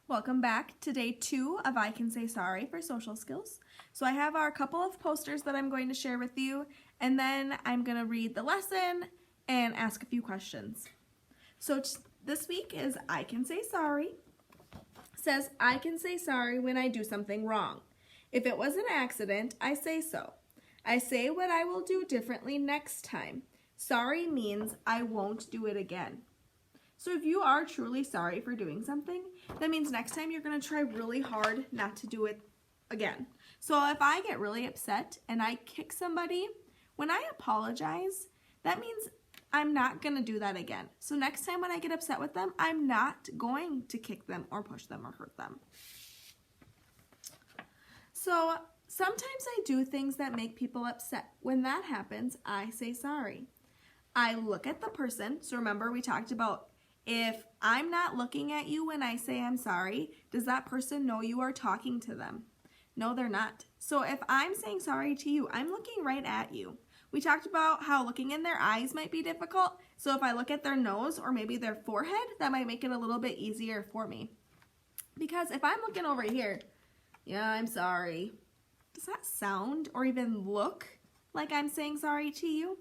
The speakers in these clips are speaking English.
Welcome back to day 2 of I Can Say Sorry for social skills. So I have our couple of posters that I'm going to share with you, and then I'm going to read the lesson and ask a few questions. So this week is I Can Say Sorry. It says, I can say sorry when I do something wrong. If it was an accident, I say so. I say what I will do differently next time. Sorry means I won't do it again. So if you are truly sorry for doing something, that means next time you're going to try really hard not to do it again. So if I get really upset and I kick somebody, when I apologize, that means I'm not going to do that again. So next time when I get upset with them, I'm not going to kick them or push them or hurt them. So sometimes I do things that make people upset. When that happens, I say sorry. I look at the person. So remember we talked about if I'm not looking at you when I say I'm sorry, does that person know you are talking to them? No, they're not. So if I'm saying sorry to you, I'm looking right at you. We talked about how looking in their eyes might be difficult. So if I look at their nose or maybe their forehead, that might make it a little bit easier for me. Because if I'm looking over here, yeah, I'm sorry. Does that sound or even look like I'm saying sorry to you?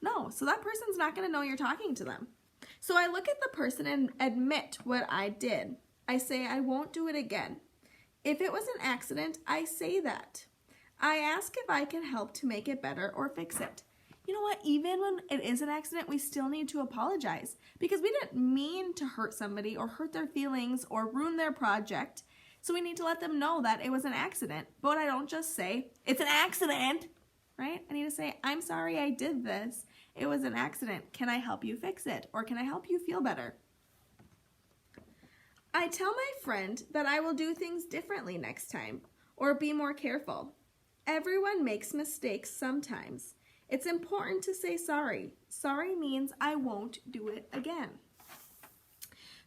No, so that person's not going to know you're talking to them. So I look at the person and admit what I did. I say I won't do it again. If it was an accident, I say that. I ask if I can help to make it better or fix it. You know what? Even when it is an accident, we still need to apologize because we didn't mean to hurt somebody or hurt their feelings or ruin their project. So we need to let them know that it was an accident. But I don't just say, it's an accident, right? I need to say, I'm sorry I did this. It was an accident. Can I help you fix it? Or can I help you feel better? I tell my friend that I will do things differently next time or be more careful. Everyone makes mistakes sometimes. It's important to say sorry. Sorry means I won't do it again.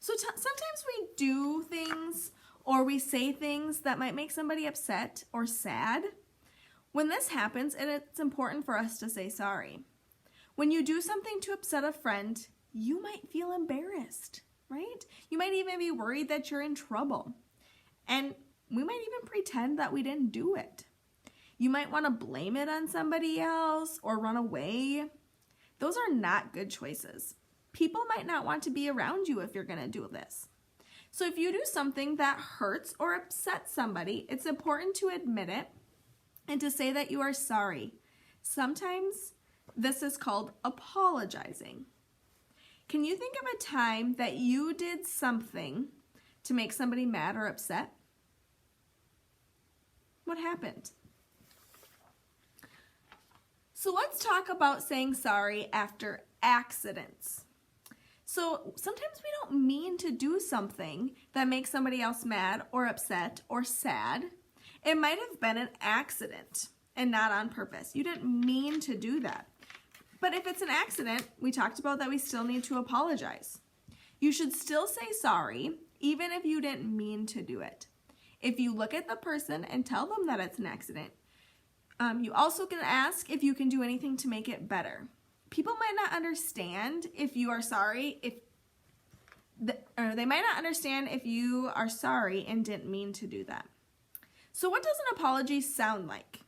So sometimes we do things or we say things that might make somebody upset or sad. When this happens, it's important for us to say sorry. When you do something to upset a friend, you might feel embarrassed, right? You might even be worried that you're in trouble. And we might even pretend that we didn't do it. You might want to blame it on somebody else or run away. Those are not good choices. People might not want to be around you if you're going to do this. So if you do something that hurts or upsets somebody, it's important to admit it and to say that you are sorry. Sometimes this is called apologizing. Can you think of a time that you did something to make somebody mad or upset? What happened? So let's talk about saying sorry after accidents. So sometimes we don't mean to do something that makes somebody else mad or upset or sad. It might have been an accident and not on purpose. You didn't mean to do that. But if it's an accident, we talked about that we still need to apologize. You should still say sorry, even if you didn't mean to do it. If you look at the person and tell them that it's an accident, you also can ask if you can do anything to make it better. People might not understand if you are sorry, or they might not understand if you are sorry and didn't mean to do that. So what does an apology sound like?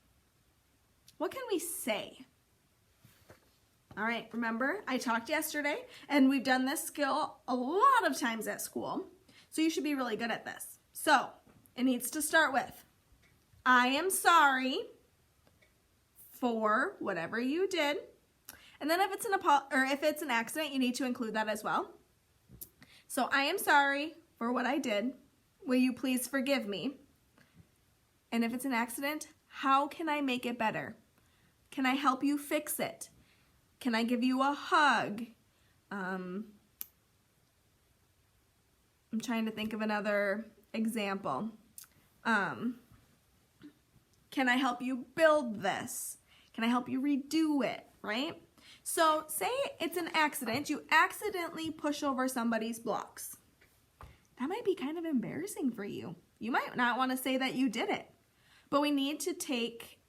What can we say? All right, remember I talked yesterday and we've done this skill a lot of times at school, so you should be really good at this. So it needs to start with, I am sorry for whatever you did. And then if it's an accident, you need to include that as well. So I am sorry for what I did. Will you please forgive me? And if it's an accident, how can I make it better? Can I help you fix it? Can I give you a hug? I'm trying to think of another example. Can I help you build this? Can I help you redo it, right? So say it's an accident. You accidentally push over somebody's blocks. That might be kind of embarrassing for you. You might not want to say that you did it, but we need to take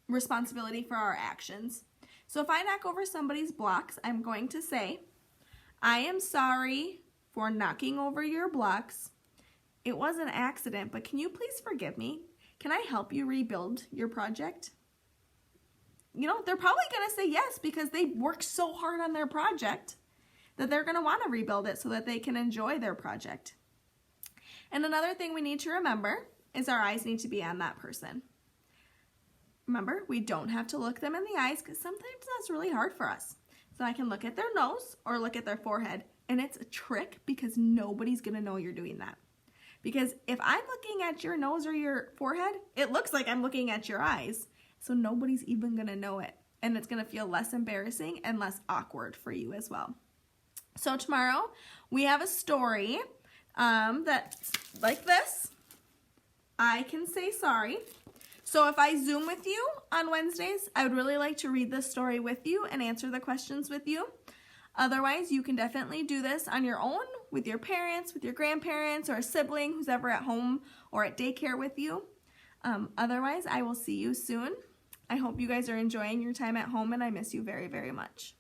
responsibility for our actions. So if I knock over somebody's blocks, I'm going to say, I am sorry for knocking over your blocks. it was an accident, but can you please forgive me? Can I help you rebuild your project? You know, they're probably going to say yes because they worked so hard on their project that they're going to want to rebuild it so that they can enjoy their project. And another thing we need to remember is our eyes need to be on that person. Remember, we don't have to look them in the eyes because sometimes that's really hard for us. So I can look at their nose or look at their forehead, and it's a trick because nobody's going to know you're doing that. Because if I'm looking at your nose or your forehead, it looks like I'm looking at your eyes. So nobody's even going to know it. And it's going to feel less embarrassing and less awkward for you as well. So tomorrow we have a story that's like this. I can say sorry. So if I Zoom with you on Wednesdays, I would really like to read this story with you and answer the questions with you. Otherwise, you can definitely do this on your own with your parents, with your grandparents, or a sibling who's ever at home or at daycare with you. Otherwise, I will see you soon. I hope you guys are enjoying your time at home, and I miss you very, very much.